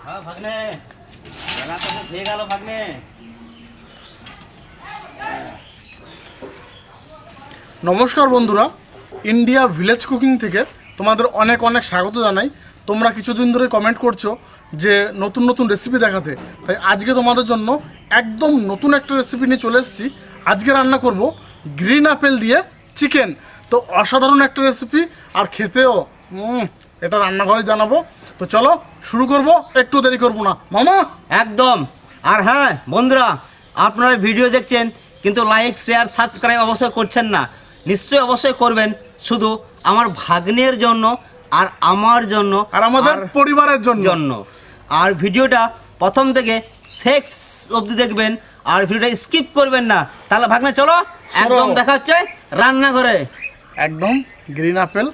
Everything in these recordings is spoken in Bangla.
হ্যাঁ ভাগ্নে, বেলা তো হয়ে গেল ভাগ্নে। নমস্কার বন্ধুরা, ইন্ডিয়া ভিলেজ কুকিং থেকে তোমাদের অনেক অনেক স্বাগত জানাই। তোমরা কিছুদিন ধরে কমেন্ট করছো যে নতুন নতুন রেসিপি দেখাতে, তাই আজকে তোমাদের জন্য একদম নতুন একটা রেসিপি নিয়ে চলে এসেছি। আজকে রান্না করব গ্রিন আপেল দিয়ে চিকেন। তো অসাধারণ একটা রেসিপি, আর খেতেও এটা রান্নাঘরে জানাবো। তো চলো শুরু করব, একটু দেরি করবো না মামা। একদম। আর হ্যাঁ বন্ধুরা, আপনারা ভিডিও দেখছেন কিন্তু লাইক শেয়ার সাবস্ক্রাইব অবশ্যই করছেন না। নিশ্চয়ই অবশ্যই করবেন, শুধু আমার ভাগ্নের জন্য আর আমার জন্য আর আমাদের পরিবারের জন্য। আর ভিডিওটা প্রথম থেকে শেষ অবধি দেখবেন, আর ভিডিওটা স্কিপ করবেন না। তাহলে ভাগ্নে চলো একদম দেখা হচ্ছে রান্নাঘরে। একদম গ্রিন আপেল।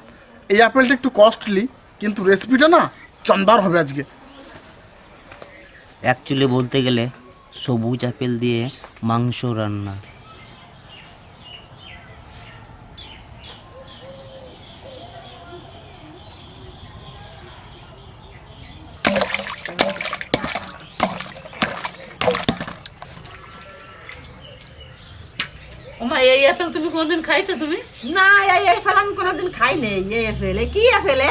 এই আপেলটা একটু কস্টলি, কিন্তু রেসিপিটা না চমৎকার হবে আজকে। অ্যাকচুয়ালি বলতে গেলে সবুজ আপেল দিয়ে মাংস রান্না। ওমা, এই আপেল তুমি কোনদিন খাইছো? তুমি না, এই আপেল আমি কোনোদিন খাই নাই। এই আপেল কি apple?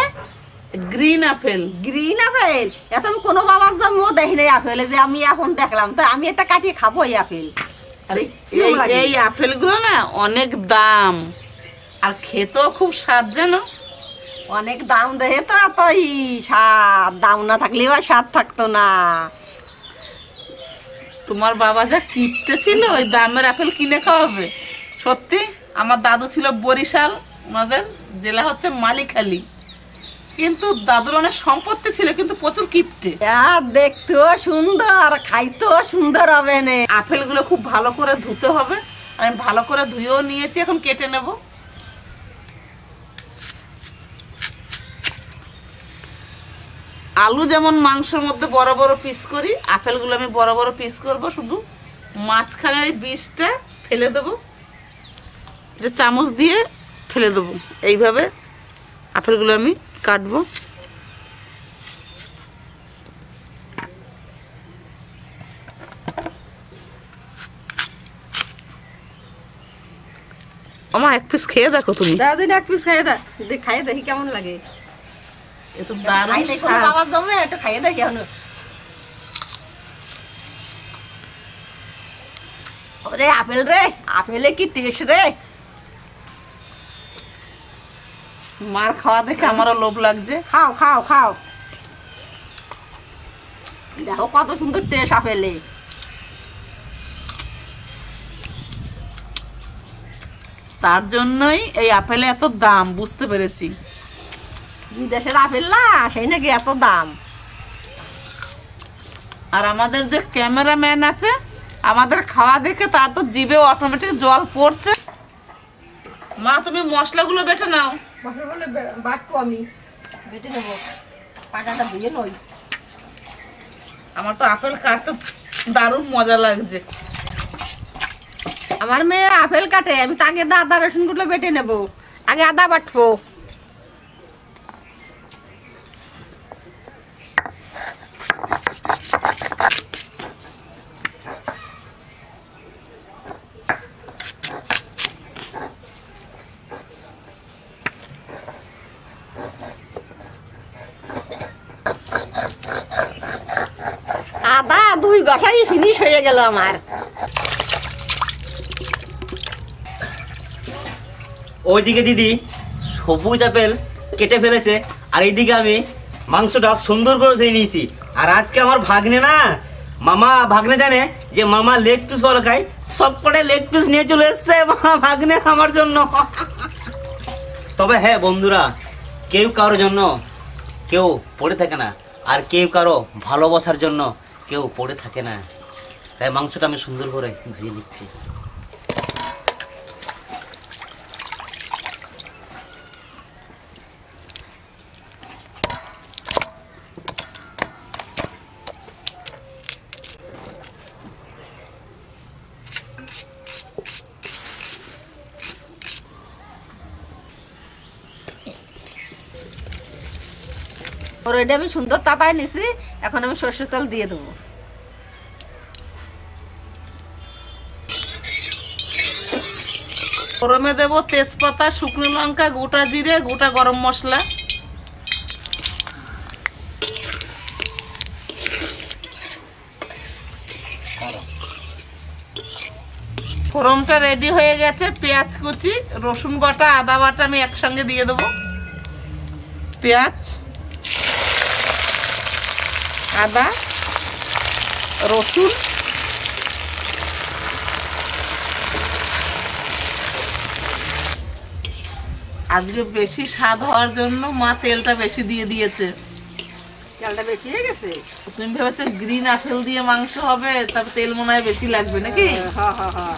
Green apple. Green apple? এত আমি কোনো বাবার জন্মও দেখি নাই আপেল, যে আমি এখন দেখলাম। তো আমি এটা কাটিয়ে খাবো এই আপেল। আরে এই আপেলগুলো না অনেক দাম, আর খেতেও খুব স্বাদ জানো। অনেক দাম দেহে তো এতই স্বাদ, দাম না থাকলেও আর স্বাদ থাকতো না। তোমার বাবা যা কিপটে ছিল, ওই দামের আপেল কিনে খাওয়াবে। সত্যি, আমার দাদু ছিল বরিশাল, আমাদের জেলা হচ্ছে মালিখালি, কিন্তু দাদুর অনেক সম্পত্তি ছিল, কিন্তু প্রচুর কিপটে। দেখতেও সুন্দর, খাইতেও সুন্দর হবে না। আপেলগুলো খুব ভালো করে ধুতে হবে, আমি ভালো করে ধুয়েও নিয়েছি, এখন কেটে নেব। আলু যেমন মাংসের মধ্যে বড় বড় পিস করি, আপেলগুলো আমি বড় বড় পিস করব। শুধু মাঝখানে এই বীজটা ফেলে দেবো, এটা চামচ দিয়ে ফেলে দেবো। এইভাবে আপেলগুলো আমি কাটবো। আমার এক পিস খেয়ে দেখো তুমি। দাদু এক পিস খাইয়ে দা, খাইয়ে দেখি কেমন লাগে। এ তো দারুণ স্বাদ। বাবার জমে একটু খাইয়ে দেখি এখন। ওরে আপেল রে, আপেলে কি টেস্ট রে! মার খাওয়া দেখে আমারও লোভ লাগছে। খাও খাও খাও, দেখো কত সুন্দর টেস্ট আপেলে। তার জন্যই এই আপেলে এত দাম, বুঝতে পেরেছি। বিদেশের আপেল না, সেই নাকি এত দাম। আর আমাদের যে ক্যামেরাম্যান আছে, আমাদের খাওয়া দেখে তার তো জিভে অটোমেটিক জল পড়ছে। মা, তুমি মশলাগুলো বেটে নাও। মশলা বাটবো, আমি বেটে নেবো, পাটাটা ধুয়ে নই। আমার তো আপেল কাটতে দারুণ মজা লাগছে। আমার মেয়ে আপেল কাটে, আমি তাকে আদা রসুন গুলো বেটে নেবো। আগে আদা বাটবো। আদা 2 ঘষাই ফিনিশ হয়ে গেল আমার। ওইদিকে দিদি সবুজ আপেল কেটে ফেলেছে, আর এইদিকে আমি মাংসটা সুন্দর করে ধুয়ে নিয়েছি। আর আজকে আমার ভাগ্নে না, মামা ভাগ্নে জানে যে মামা লেগ পিস ভালো খায়, সব কটা লেগ পিস নিয়ে চলে এসছে ভাগ্নে আমার জন্য। তবে হ্যাঁ বন্ধুরা, কেউ কারোর জন্য কেউ পড়ে থাকে না, আর কেউ কারো ভালোবাসার জন্য কেউ পড়ে থাকে না। তাই মাংসটা আমি সুন্দর করে ধুয়ে নিচ্ছি। অলরেডি আমি সুন্দর তাতায় নিছি, এখন আমি সরষের তেল দিয়ে দেবো। গরমে দেবো তেজপাতা, শুকনো লঙ্কা, গোটা জিরে, গোটা গরম মশলা। ফোড়নটা রেডি হয়ে গেছে। পেঁয়াজ কুচি, রসুন বাটা, আদা বাটা আমি একসঙ্গে দিয়ে দেবো। পেঁয়াজ, আদা, রসুন, আজকে বেশি স্বাদ হওয়ার জন্য মা তেলটা বেশি দিয়ে দিয়েছে। তেলটা বেশি হয়ে গেছে। তুমি ভেবেছো গ্রিন আপেল দিয়ে মাংস হবে, তার তেল মনে হয় বেশি লাগবে নাকি? হ্যাঁ হ্যাঁ হ্যাঁ।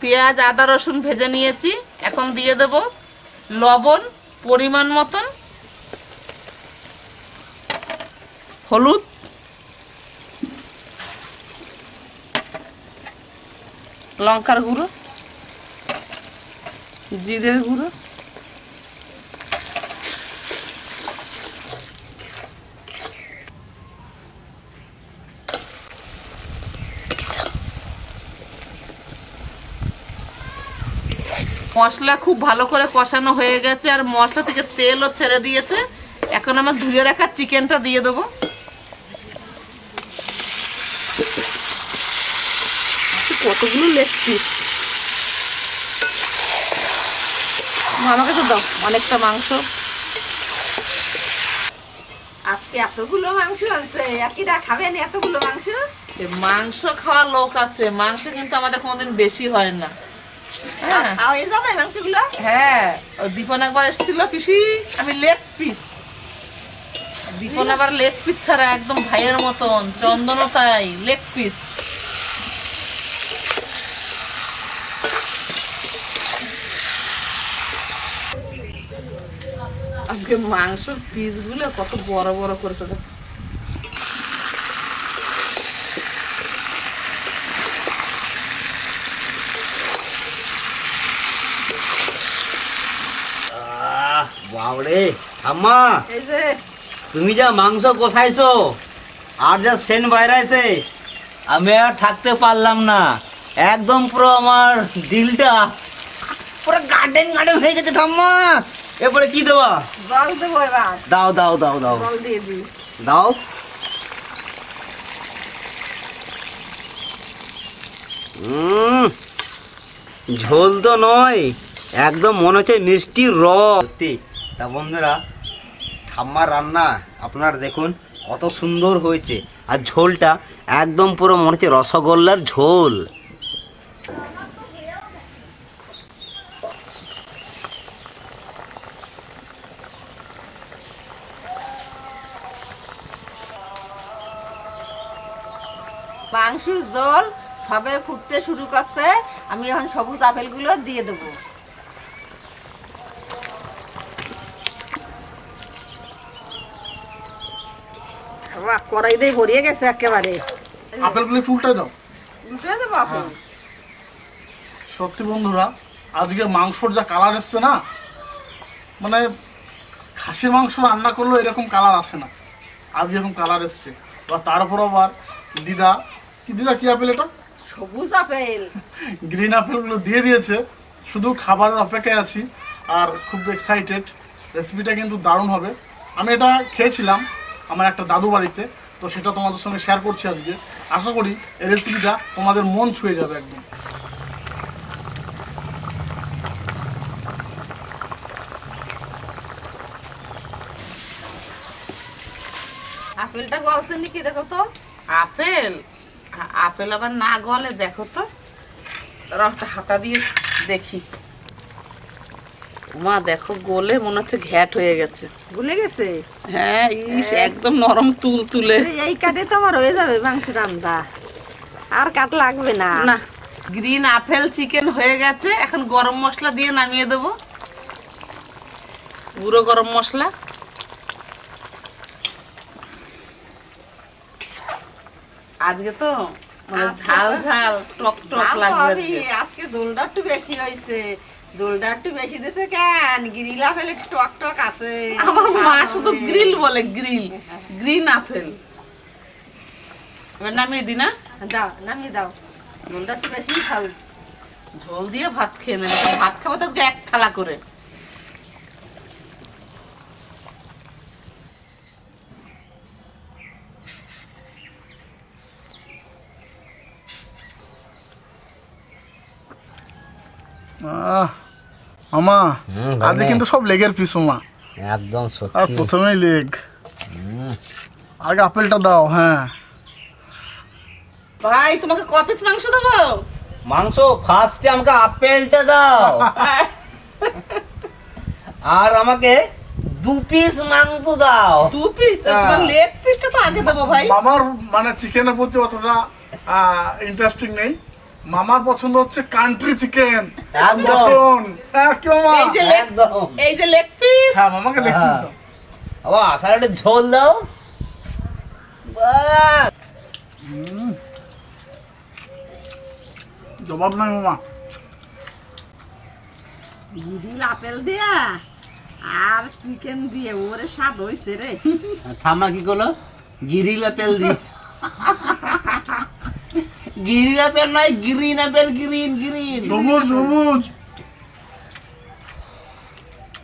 পেঁয়াজ, আদা, রসুন ভেজে নিয়েছি। এখন দিয়ে দেব লবণ পরিমাণ মতন, হলুদ, লঙ্কার গুঁড়ো, জিরের গুঁড়ো, মশলা খুব ভালো করে কষানো হয়ে গেছে আর মশলা থেকে তেলও ছেড়ে দিয়েছে। এখন আমার ধুয়ে রাখা চিকেনটা দিয়ে দেবো। কতগুলো লেগ পিস, আমাকে তো দাও অনেকটা মাংস। আজকে এতগুলো মাংস আনছে, একইটা খাবেন এতগুলো মাংস? মাংস খাওয়ার লোক আছে, মাংস কিন্তু আমাদের কোনোদিন বেশি হয় না। হ্যাঁ হয়ে যাবে মাংসগুলো? হ্যাঁ, ওই দীপন একবার এসেছিল, পিসি আমি লেগ পিস। দীপন আবার লেগ পিস ছাড়া একদম ভাইয়ের মতন, চন্দনও তাই লেগ পিস। আজকে মাংসের পিস গুলো কত বড় বড় করেছে। বাবরে আম্মা, এই যে তুমি যা মাংস কষাইছো আর যা সেন্ট বাইরাইছে, আমি আর থাকতে পারলাম না। একদম পুরো আমার দিলটা পুরো গার্ডেন গার্ডেন হয়ে গেছে ঠাম্মা। এরপরে কি দেবা? জল দেবো এবার। দাও দাও দাও দাও জল দিয়ে দিই। দাও। ঝোল তো নয়, একদম মনে হচ্ছে মিষ্টি রস। তা বন্ধুরা, ঠাম্মার রান্না আপনারা দেখুন কত সুন্দর হয়েছে, আর ঝোলটা একদম পুরো মনে হচ্ছে রসগোল্লার ঝোল। মাংস জল সবে ফুটতে শুরু করছে, আমি এখন সবুজ আপেলগুলো দিয়ে দেবো। কড়াই দিয়ে ভরিয়ে গেছে একেবারে। আপেলগুলো একটু উল্টাই দাও। উল্টে দেবো আপেল। সত্যি বন্ধুরা, আজকে মাংসর যা কালার এসছে না, মানে খাসির মাংস রান্না করলেও এরকম কালার আসে না, আজ এরকম কালার এসছে। বা তার উপর আবার দিদা কি আপেল এটা? সবুজ আপেল। গ্রিন আপেলগুলো দিয়ে দিয়েছে। শুধু খাবারের অপেক্ষায় আছি আর খুব এক্সাইটেড। রেসিপিটা কিন্তু দারুণ হবে। আমি এটা খেয়েছিলাম আমার একটা দাদু বাড়িতে, তো সেটা তোমাদের সঙ্গে শেয়ার করছি আজকে। আশা করি এই রেসিপিটা তোমাদের মন ছুঁয়ে যাবে একদম। আপেলটা গলছে নাকি দেখো তো। আপেল আপেল আবার না গলে, দেখো তো, রসটা হাতা দিয়ে দেখি। মা দেখো গলে মনে হচ্ছে ঘ্যাট হয়ে গেছে। ভুলে গেছে? হ্যাঁ, ইস একদম নরম তুল তুলে। এই কাটে তো আমার হয়ে যাবে মাংস রান্না, আর কাট লাগবে না। না, গ্রিন আপেল চিকেন হয়ে গেছে। এখন গরম মশলা দিয়ে নামিয়ে দেবো, গুঁড়ো গরম মশলা। আজকে তো মানে ঝাল ঝাল টক টক ঝাল তো লাগবে হবেই, আজকে ঝোলটা একটু বেশি হয়েছে। ঝোলটা একটু বেশি দিছে কেন? গ্রিল আপেল একটু টক টক আছে। আমার মা শুধু গ্রিল বলে, গ্রিন আপেল। এবার নামিয়ে দি না, দাও, নামিয়ে দাও। ঝোলটা একটু বেশি খাও। ঝোল দিয়ে ভাত খেয়ে নেবে। ভাত খাবো তো আজকে এক থালা করে। মামা হুম, আজকে ভাগ্নে। কিন্তু সব লেগের পিস মামা। একদম আর সত্যি। প্রথমেই লেগ। আগে আপেলটা দাও। হ্যাঁ ভাই তোমাকে ক পিস মাংস দেবো? মাংস ফার্স্টে আমাকে আপেলটা দাও, আর আমাকে 2 পিস মাংস দাও। 2 পিস? হ্যাঁ। লেগ পিসটা তো আগে দেবো ভাই। মামার মানে চিকেনের প্রতি অতটা ইন্টারেস্টিং নেই। মামার পছন্দ হচ্ছে কান্ট্রি চিকেন, একদম। মটন। হ্যাঁ কি মামা? এই যে লেগ, একদম। এই যে লেগ পিস। হ্যাঁ মামাকে লেগ পিস দাও। আবার আসার একটা ঝোল দাও। বাহ! জবাব নাই মামা। গ্রিল আপেল দিয়া আর চিকেন দিয়ে ওরে স্বাদ হয়েছে রে। ঠাম্মা কি করলো? গিরিল আপেল দি। গিরিল আপেল নয়, গ্রিন আপেল। Green green. সবুজ সবুজ।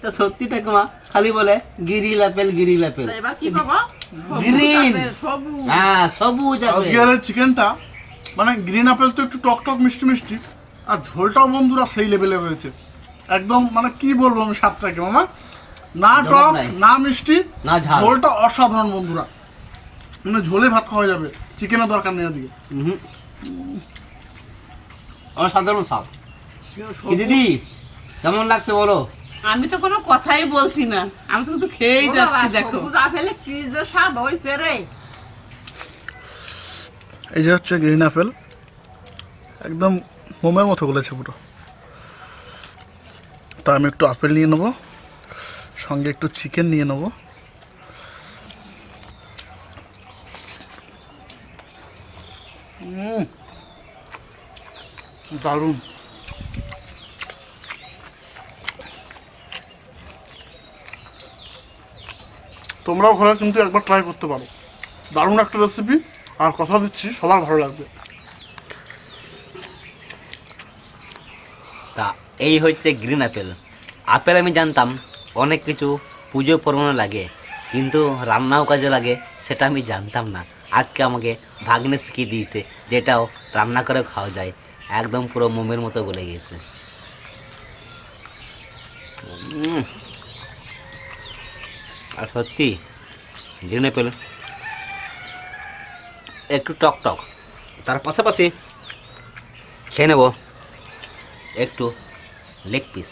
তো সত্যি ঠাকুমা খালি বলে গিরিল আপেল, গিরিল আপেল। তো এবার কি পাবো? গ্রিন। সবুজ। হ্যাঁ, সবুজ আপেল। আজকের চিকেনটা মানে গ্রিন আপেল তো একটু টক টক মিষ্টি মিষ্টি, আর ঝোলটাও বন্ধুরা সেই লেভেলে হয়েছে। একদম মানে কি বলবো আমি স্বাদটাকে মামা, না জবাব টক নাই। না মিষ্টি, না ঝাল। ঝোলটা অসাধারণ বন্ধুরা। মানে ঝোলে ভাত খাওয়া যাবে, চিকেনের দরকার নেই আজকে। অসাধারণ স্বাদ। কি দিদি কেমন লাগছে বলো? আমি তো কোনো কথাই বলছি না, আমি তো শুধু খেয়েই ও বাবা, যাচ্ছি। দেখো সবুজ আপেলে কি যে স্বাদ হয়েছে রে। এই যে হচ্ছে গ্রিন আপেল, একদম মোমের মতো গলেছে পুরো। তা আমি একটু আপেল নিয়ে নেবো, সঙ্গে একটু চিকেন নিয়ে নেবো। দারুণ। তোমরাও ঘরে কিন্তু একবার ট্রাই করতে পারো, দারুণ একটা রেসিপি। আর কথা দিচ্ছি সবার ভালো লাগবে। তা এই হচ্ছে গ্রিন আপেল। আপেল আমি জানতাম অনেক কিছু পুজো পর্বণে লাগে, কিন্তু রান্নাও কাজে লাগে সেটা আমি জানতাম না। আজকে আমাকে ভাগ্নে শিখিয়ে দিয়েছে যেটাও রান্না করে খাওয়া যায়। একদম পুরো মোমের মতো গলে গেছে। আর সত্যি গ্রিন আপেল একটু টক টক, তার পাশাপাশি খেয়ে নেব একটু লেগ পিস।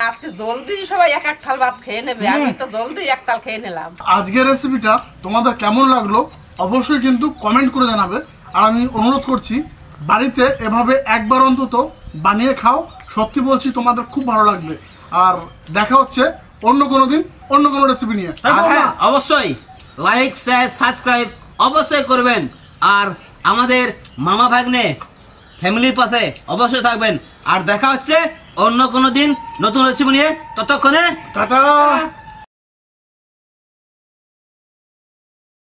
আজকে জলদি সবাই এক এক থাল ভাত খেয়ে নেবে, আমি তো জলদি এক থাল খেয়ে নিলাম। আজকের রেসিপিটা তোমাদের কেমন লাগলো অবশ্যই কিন্তু কমেন্ট করে জানাবে। আর আমি অনুরোধ করছি বাড়িতে এভাবে একবার অন্তত বানিয়ে খাও, সত্যি বলছি তোমাদের খুব ভালো লাগবে। আর দেখা হচ্ছে অন্য কোনো দিন অন্য কোনো রেসিপি নিয়ে। তাই তো হ্যাঁ, মামা? অবশ্যই লাইক শেয়ার সাবস্ক্রাইব অবশ্যই করবেন। আর আমাদের মামা ভাগ্নে ফ্যামিলির পাশে অবশ্যই থাকবেন। আর দেখা হচ্ছে অন্য কোনো দিন নতুন রেসিপি নিয়ে। ততক্ষণে টাটা।